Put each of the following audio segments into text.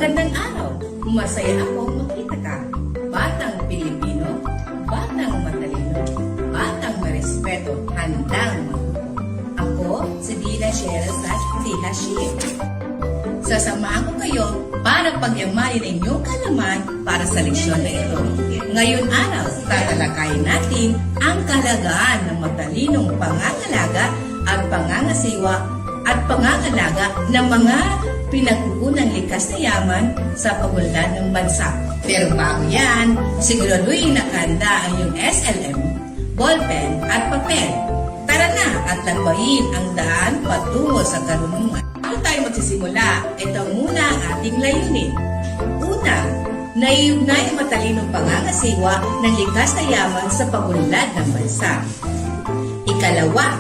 Magandang araw! Masaya akong makita ka. Batang Pilipino, batang matalino, batang marespeto, handang matuto. Ako, si Dina Sherazad. Sasamahan ko kayo para pagyamanin ang inyong kalaman para sa leksyon na ito. Ngayon araw, tatalakayin natin ang kahalagahan ng matalinong pangangalaga at pangangasiwa at pangangalaga ng mga pinagkukunang likas na yaman sa pagunlad ng bansa. Pero bago yan, siguraduhin nakahanda ang iyong SLM, ballpen at papel. Tara na at lampayin ang daan patungo sa karunungan. Bago tayo magsisimula, ito muna ang ating layunin. Una, naiugnay ang matalinong pangangasiwa ng likas na yaman sa pagunlad ng bansa. Ikalawa,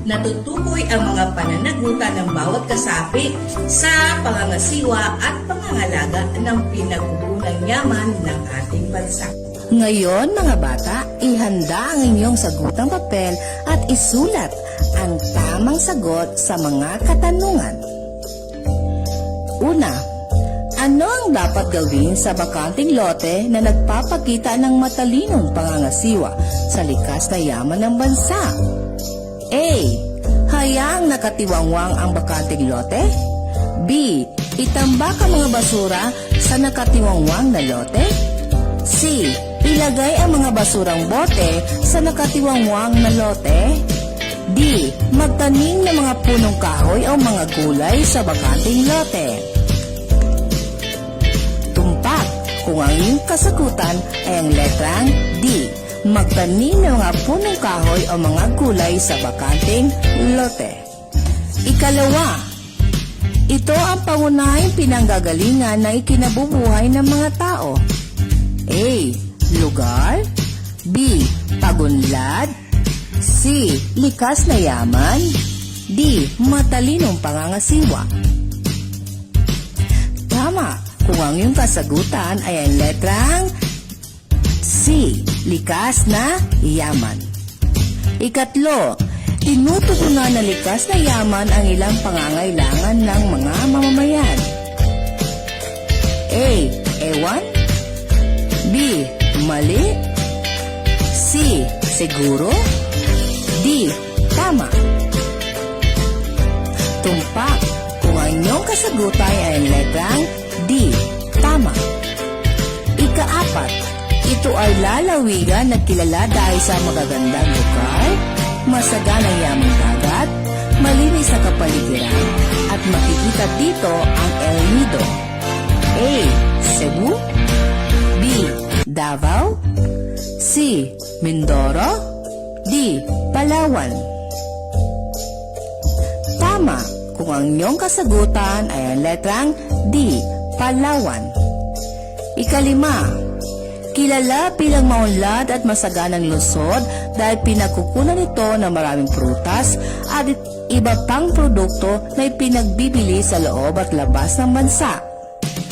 natutukoy ang mga pananagutan ng bawat kasapi sa pangangasiwa at pangangalaga ng pinagkukunang yaman ng ating bansa. Ngayon mga bata, ihanda ang inyong sagutang papel at isulat ang tamang sagot sa mga katanungan. Una, ano ang dapat gawin sa bakanting lote na nagpapakita ng matalinong pangangasiwa sa likas na yaman ng bansa? A. Hayaang nakatiwangwang ang bakanting lote. B. Itambak ang mga basura sa nakatiwangwang na lote. C. Ilagay ang mga basurang bote sa nakatiwangwang na lote. D. Magtanim ng mga punong kahoy o mga gulay sa bakanting lote. Tumpak kung ang iyong kasagutan ay ang letrang D. Magtanim ng mga punong kahoy o mga gulay sa bakanting lote. Ikalawa, ito ang pangunahing pinanggagalingan na ikinabubuhay ng mga tao. A. Lugar. B. Pagunlad. C. Likas na yaman. D. Matalinong pangangasiwa. Tama kung ang iyong kasagutan ay ang letrang C. Likas na yaman. Ikatlo, tinutugunan na likas na yaman ang ilang pangangailangan ng mga mamamayan. A. Ewan. B. Mali. C. Siguro. D. Tama. Tumpak kung ang inyong kasagutan ay ang letrang D. Tama. Ikaapat, ito ay lalawigan na kilala dahil sa magagandang lugar, masaganang yamang dagat, malinis na kapaligiran, at makikita dito ang El Nido. A. Cebu. B. Davao. C. Mindoro. D. Palawan. Tama kung ang inyong kasagutan ay ang letrang D. Palawan. Ikalima, kilala bilang maunlad at masaganang lungsod dahil pinagkukunan ito ng maraming prutas at iba pang produkto na ipinagbibili sa loob at labas ng bansa.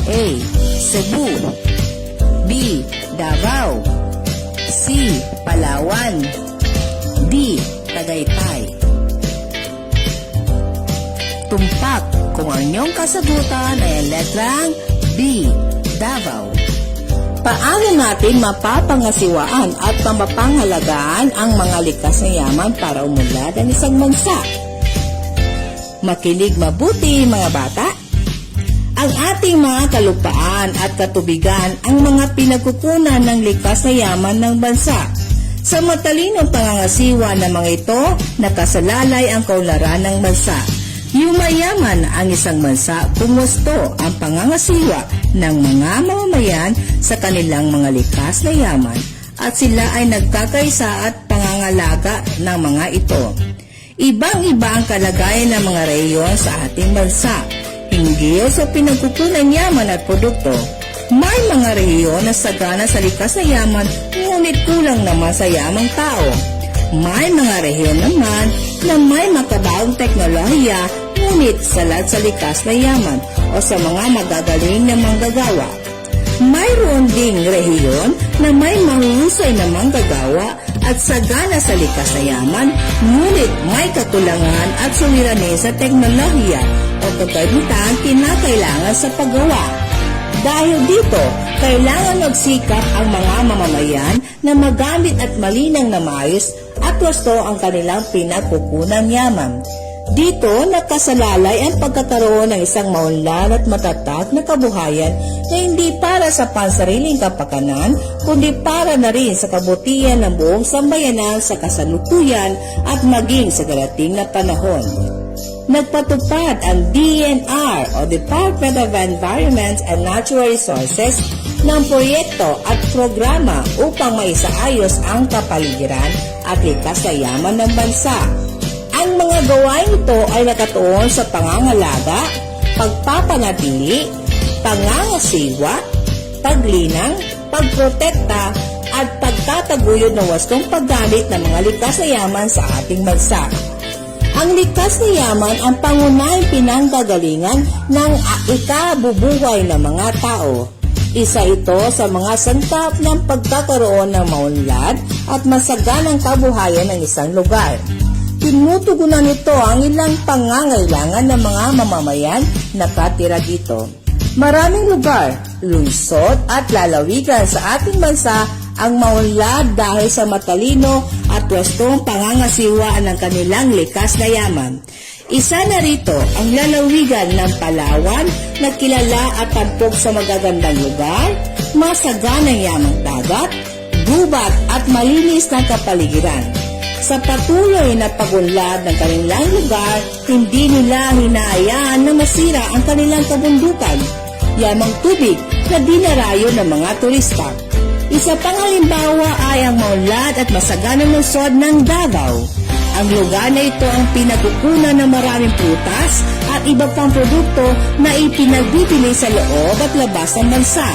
A. Cebu. B. Davao. C. Palawan. D. Tagaytay. Tumpak kung ang inyong kasagutan ay ang letrang B. Davao. Paano natin mapapangasiwaan at mapapangalagaan ang mga likas na yaman para umunlad ang isang bansa? Makinig mabuti mga bata. Ang ating mga kalupaan at katubigan ang mga pinagkukunan ng likas na yaman ng bansa. Sa matalinong pangangasiwa ng mga ito, nakasalalay ang kaunlaran ng bansa. Yumayaman ang isang bansa kung gusto ang pangangasiwa ng mga mamamayan sa kanilang mga likas na yaman at sila ay nagkakaisa at pangangalaga ng mga ito. Ibang-iba ang kalagayan ng mga rehiyon sa ating bansa. Hinggil sa pinagkukunan yaman at produkto, may mga rehiyon na sagana sa likas na yaman ngunit kulang naman sa yamang tao. May mga rehiyon naman na may makabagong teknolohiya ngunit salat sa likas na yaman o sa mga magagaling na manggagawa. Mayroon ding rehiyon na may mahusay na manggagawa at sagana sa likas na yaman, ngunit may kakulangan at suliranin sa teknolohiya o kagamitan kinakailangan sa paggawa. Dahil dito, kailangan magsikap ang mga mamamayan na magamit at malinang na maayos at wasto ang kanilang pinagkukunang yaman. Dito, nakasalalay ang pagkakaroon ng isang maunlad at matatag na kabuhayan na hindi para sa pansariling kapakanan, kundi para na rin sa kabutihan ng buong sambayanan sa kasalukuyan at maging sa darating na panahon. Nagpatupad ang DENR o Department of Environment and Natural Resources ng proyekto at programa upang maisaayos ang kapaligiran at likas na yaman ng bansa. Ang mga gawain ito ay nakatuon sa pangangalaga, pagpapanatili, pangangasiwa, paglinang, pagprotekta at pagtataguyod ng wastong paggamit ng mga likas na yaman sa ating bansa. Ang likas na yaman ang pangunahing pinanggagalingan ng ikabubuhay ng mga tao. Isa ito sa mga sangkap ng pagkakaroon ng maunlad at masaganang kabuhayan ng isang lugar. Tinutugunan nito ang ilang pangangailangan ng mga mamamayan na katira dito. Maraming lugar, lungsod at lalawigan sa ating bansa ang maunlad dahil sa matalino at wastong pangangasiwa ng kanilang likas na yaman. Isa na rito ang lalawigan ng Palawan na kilala at tampok sa magagandang lugar, masaganang yamang dagat, gubat at malinis na kapaligiran. Sa patuloy na pagunlad ng kanilang lugar, hindi nila hinahayaan na masira ang kanilang kabundukan, yamang tubig na dinarayo ng mga turista. Isa pang halimbawa ay ang maunlad at masaganang lungsod ng Davao. Ang lugar na ito ang pinagkukunan ng maraming prutas at iba pang produkto na ipinagbibili sa loob at labas ng bansa.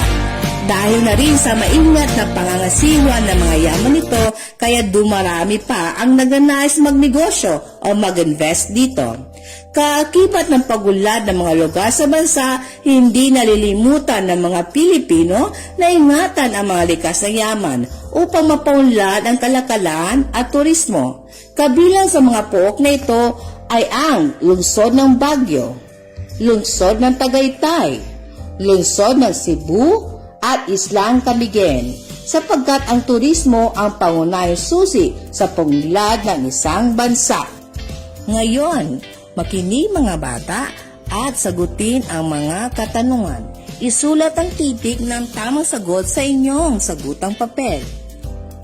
Dahil na rin sa maingat na pangangasiwa ng mga yaman nito, kaya dumarami pa ang nagnanais magnegosyo o mag-invest dito. Kaakibat ng pagunlad ng mga lugar sa bansa, hindi nalilimutan ng mga Pilipino na ingatan ang mga likas na yaman upang mapaunlad ang kalakalan at turismo. Kabilang sa mga pook na ito ay ang lungsod ng Baguio, lungsod ng Tagaytay, lungsod ng Cebu at Islang Camiguin, sapagkat ang turismo ang pangunahing susi sa pagunlad ng isang bansa. Ngayon, makinig mga bata at sagutin ang mga katanungan. Isulat ang titik ng tamang sagot sa inyong sagutang papel.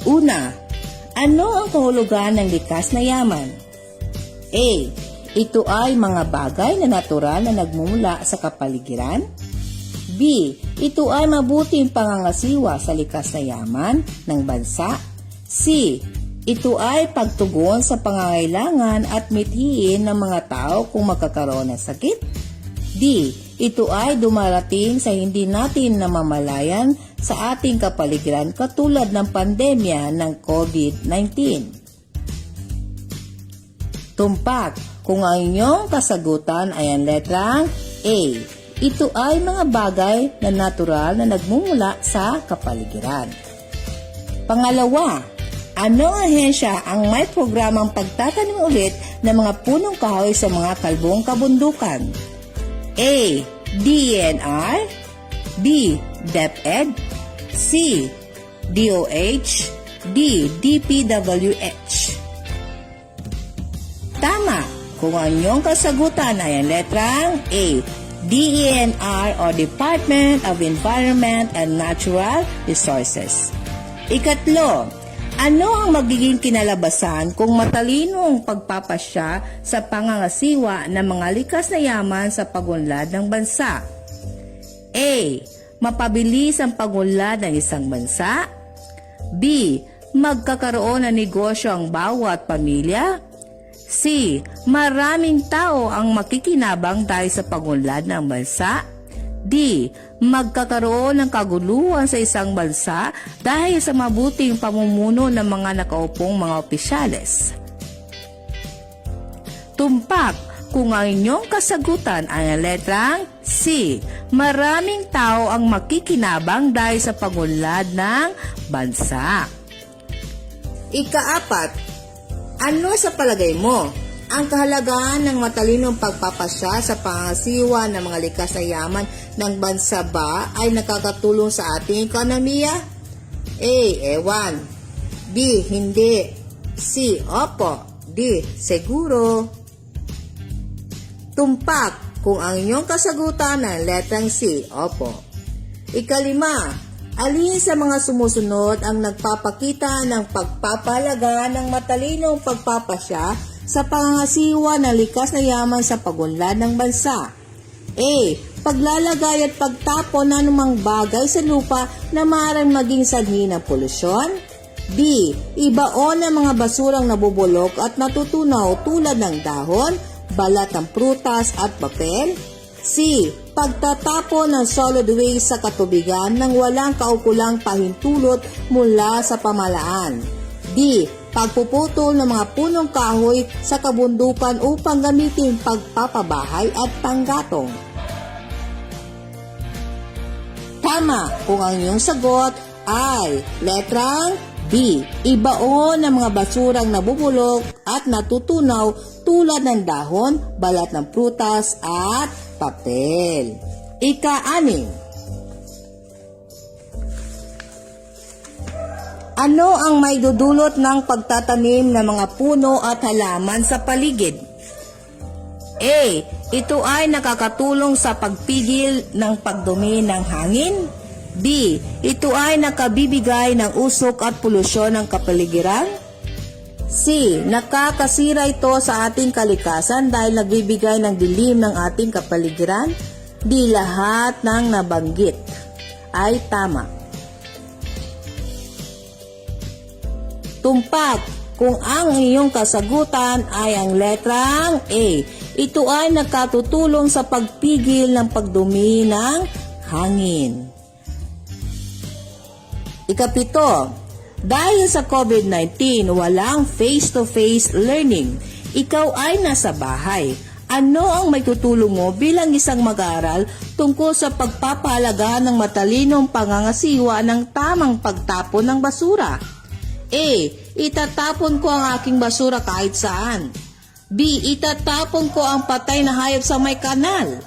Una, ano ang kahulugan ng likas na yaman? A. Ito ay mga bagay na natural na nagmumula sa kapaligiran. B. Ito ay mabuting pangangasiwa sa likas na yaman ng bansa. C. Ito ay pagtugon sa pangangailangan at mithiin ng mga tao kung magkakaroon ng sakit. D. Ito ay dumarating sa hindi natin namamalayan sa ating kapaligiran katulad ng pandemya ng COVID-19. Tumpak kung ang inyong kasagutan ay ang letrang A. Ito ay mga bagay na natural na nagmumula sa kapaligiran. Pangalawa, ano ang ahensya ang may programang pagtatanim ulit ng mga punong kahoy sa mga kalbong kabundukan? A. DENR, B. DepEd, C. DOH, D. DPWH. Tama kung ang inyong kasagutan ay ang letrang A. DENR o Department of Environment and Natural Resources. Ikatlo, ano ang magiging kinalabasan kung matalino ang pagpapasya sa pangangasiwa ng mga likas na yaman sa pagunlad ng bansa? A. Mapabilis ang pagunlad ng isang bansa. B. Magkakaroon ng negosyo ang bawat pamilya. C. Maraming tao ang makikinabang dahil sa pagunlad ng bansa. D. Magkakaroon ng kaguluhan sa isang bansa dahil sa mabuting pamumuno ng mga nakaupong mga opisyales. Tumpak kung ang inyong kasagutan ay ang letrang C. Maraming tao ang makikinabang dahil sa pagunlad ng bansa. Ikaapat, ano sa palagay mo? Ang kahalagahan ng matalinong pagpapasya sa pangasiwa ng mga likas na yaman ng bansa ba ay nakakatulong sa ating ekonomiya? A. Ewan. B. Hindi. C. Opo. D. Siguro. Tumpak kung ang inyong kasagutan ay letrang C. Opo. Ikalima, alin sa mga sumusunod ang nagpapakita ng pagpapahalaga ng matalinong pagpapasya sa pangangasiwa ng likas na yaman sa pagunlad ng bansa? A. Paglalagay at pagtapon ng anumang bagay sa lupa na maaaring maging sanhi ng polusyon. B. Ibaon ng mga basurang nabubulok at natutunaw tulad ng dahon, balat ng prutas at papel. C. Pagtatapon ng solid waste sa katubigan nang walang kaukulang pahintulot mula sa pamalaan. D. Pagpuputol ng mga punong kahoy sa kabundukan upang gamitin pagpapabahay at panggatong. Tama kung ang iyong sagot ay letrang B. Ibaon ng mga basurang nabubulok at natutunaw tulad ng dahon, balat ng prutas at papel. Ika-6. Ano ang may dudulot ng pagtatanim ng mga puno at halaman sa paligid? A. Ito ay nakakatulong sa pagpigil ng pagdumi ng hangin. B. Ito ay nakabibigay ng usok at polusyon ng kapaligiran. C. Nakakasira ito sa ating kalikasan dahil nagbibigay ng dilim ng ating kapaligiran. D. Lahat ng nabanggit ay tama. Tumpak kung ang iyong kasagutan ay ang letrang A. Ito ay nakatutulong sa pagpigil ng pagdumi ng hangin. Ika-7. Dahil sa COVID-19, walang face-to-face learning. Ikaw ay nasa bahay. Ano ang may tutulong mo bilang isang mag-aaral tungkol sa pagpapahalaga ng matalinong pangangasiwa ng tamang pagtapon ng basura? A. Itatapon ko ang aking basura kahit saan. B. Itatapon ko ang patay na hayop sa may kanal.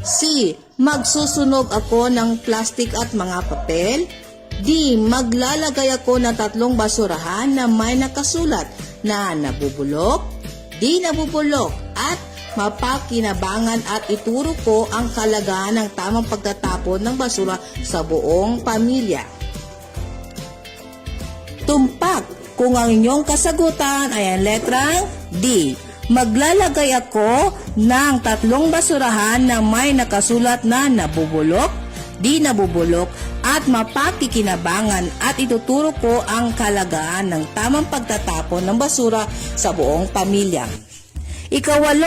C. Magsusunog ako ng plastik at mga papel. D. Maglalagay ako ng 3 basurahan na may nakasulat na nabubulok, di nabubulok at mapakinabangan at ituro ko ang kalagahan ng tamang pagtatapon ng basura sa buong pamilya. Tumpak kung ang inyong kasagutan ay ang letrang D. Maglalagay ako ng 3 basurahan na may nakasulat na nabubulok, di nabubulok at mapakikinabangan at ituturo ko ang kalagahan ng tamang pagtatapon ng basura sa buong pamilya. Ika-8.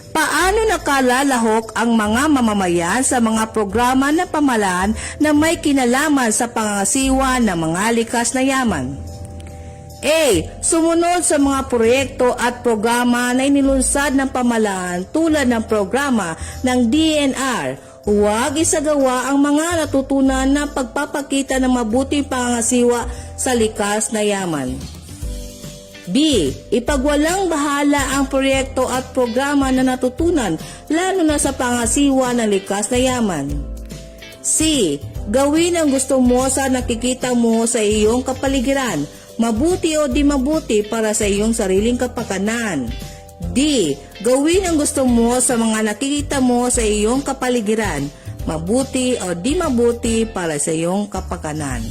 Paano nakalalahok ang mga mamamayan sa mga programa ng pamahalaan na may kinalaman sa pangangasiwa ng mga likas na yaman? A. Sumunod sa mga proyekto at programa na inilunsad ng pamahalaan tulad ng programa ng DNR. Huwag isagawa ang mga natutunan na pagpapakita ng mabuting pangangasiwa sa likas na yaman. B. Ipagwalang bahala ang proyekto at programa na natutunan lalo na sa pangasiwa ng likas na yaman. C. Gawin ang gusto mo sa nakikita mo sa iyong kapaligiran, mabuti o di mabuti para sa iyong sariling kapakanan. D. Gawin ang gusto mo sa mga nakikita mo sa iyong kapaligiran, mabuti o di mabuti para sa iyong kapakanan.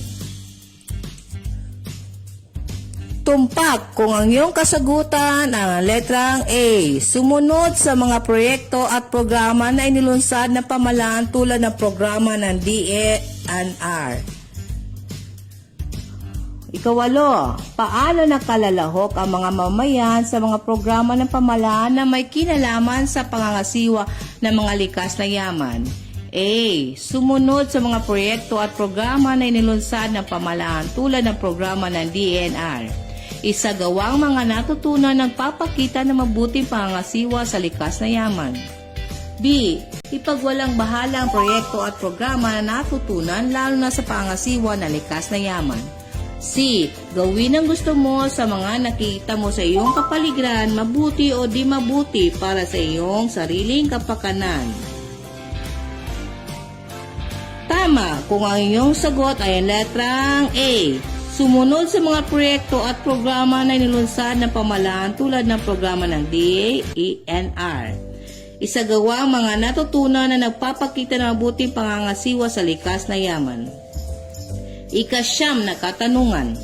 Tumpak kung ang iyong kasagutan ang letrang A. Sumunod sa mga proyekto at programa na inilunsad ng pamahalaan tulad ng programa ng DNR. Ika-8. Paano nakalalahok ang mga mamamayan sa mga programa ng pamahalaan na may kinalaman sa pangangasiwa ng mga likas na yaman? A. Sumunod sa mga proyekto at programa na inilunsad ng pamahalaan tulad ng programa ng DNR. Isagawang mga natutunan nagpapakita ng mabuting pangangasiwa sa likas na yaman. B. Ipagwalang bahala ang proyekto at programa na natutunan lalo na sa pangangasiwa ng likas na yaman. C. Gawin ang gusto mo sa mga nakita mo sa iyong kapaligiran, mabuti o di mabuti para sa iyong sariling kapakanan. Tama kung ang iyong sagot ay ang letrang A. Sumunod sa mga proyekto at programa na nilunsad ng pamahalaan tulad ng programa ng DA-ENR. Isagawa ang mga natutunan na nagpapakita ng mabuting pangangasiwa sa likas na yaman. Ika-9 na katanungan.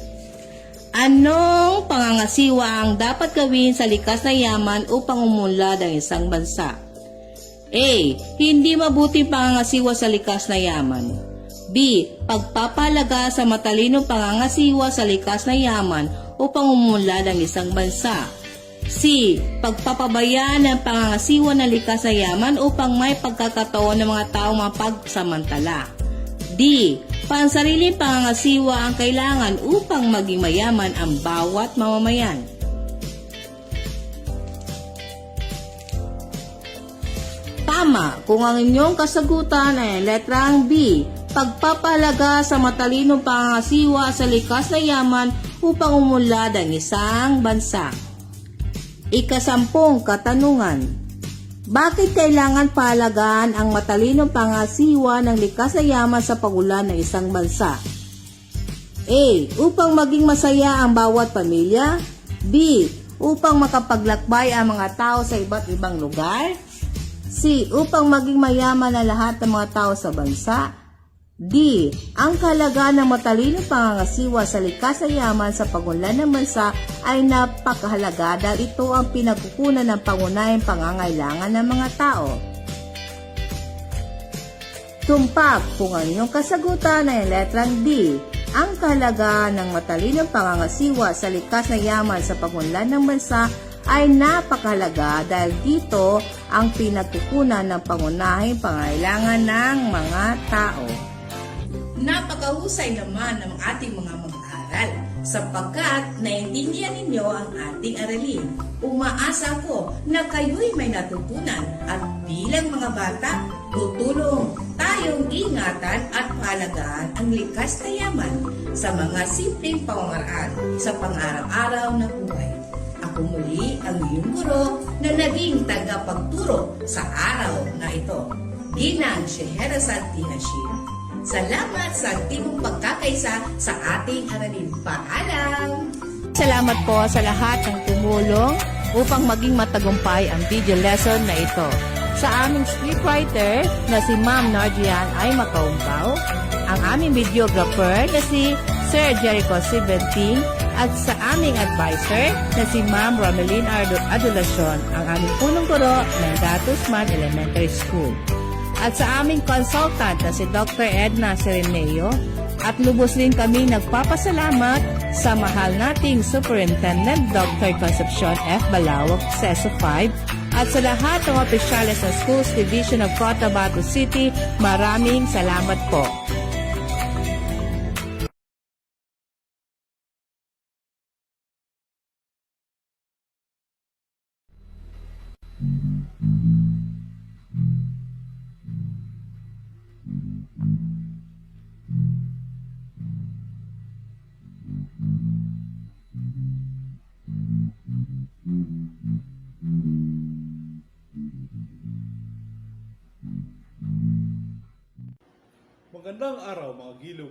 Anong pangangasiwa ang dapat gawin sa likas na yaman upang umunlad ang isang bansa? A. Hindi mabuting pangangasiwa sa likas na yaman. B. Pagpapalaga sa matalinong pangangasiwa sa likas na yaman upang umunlad ang isang bansa. C. Pagpapabaya ng pangangasiwa ng likas na yaman upang may pagkakataon ng mga taong mapagsamantala. D. Pansariling pangangasiwa ang kailangan upang maging mayaman ang bawat mamamayan. Tama kung ang inyong kasagutan ay letrang B. Pagpapalaga sa matalinong pangangasiwa sa likas na yaman upang umunlad ang isang bansa. Ika-10 katanungan. Bakit kailangan pahalagaan ang matalinong pangasiwa ng likas na yaman sa pagulan ng isang bansa? A. Upang maging masaya ang bawat pamilya. B. Upang makapaglakbay ang mga tao sa iba't ibang lugar. C. Upang maging mayaman ang lahat ng mga tao sa bansa. D. Ang kahalagaan ng matalinong pangangasiwa sa likas na yaman sa pagunlad ng bansa ay napakahalaga dahil ito ang pinagkukunan ng pangunahing pangangailangan ng mga tao. Tumpak kung ang iyong kasagutan ay letrang D. Ang kahalagaan ng matalinong pangangasiwa sa likas na yaman sa pagunlad ng bansa ay napakahalaga dahil dito ang pinagkukunan ng pangunahing pangangailangan ng mga tao. Napakahusay naman ng ating mga mag-aaral sapagkat naintindihan ninyo ang ating aralin. Umaasa ko na kayo'y may natutunan at bilang mga bata, tutulong tayong ingatan at pahalagaan ang likas na yaman sa mga simpleng pamamaraan sa pang-araw-araw na buhay. Ako muli ang iyong guro na naging tagapagturo sa araw na ito. Ginang Scheherazade Dinashim. Salamat sa ating pagkakaisa sa ating aralin. Paalam! Salamat po sa lahat ng tumulong upang maging matagumpay ang video lesson na ito. Sa aming scriptwriter na si Ma'am Narjian ay Makaumpaw, ang aming videographer na si Sir Jericho Sibenting, at sa aming advisor na si Ma'am Romeline Adulacion, ang aming punong guro ng Gatusman Elementary School. At sa aming consultant na si Dr. Edna Sereneo, at lubos din kami nagpapasalamat sa mahal nating Superintendent Dr. Concepcion F. Balawag, CESO 5, at sa lahat ng opisyalis ng Schools Division of Cotabato City, maraming salamat po. Magandang araw mga giliw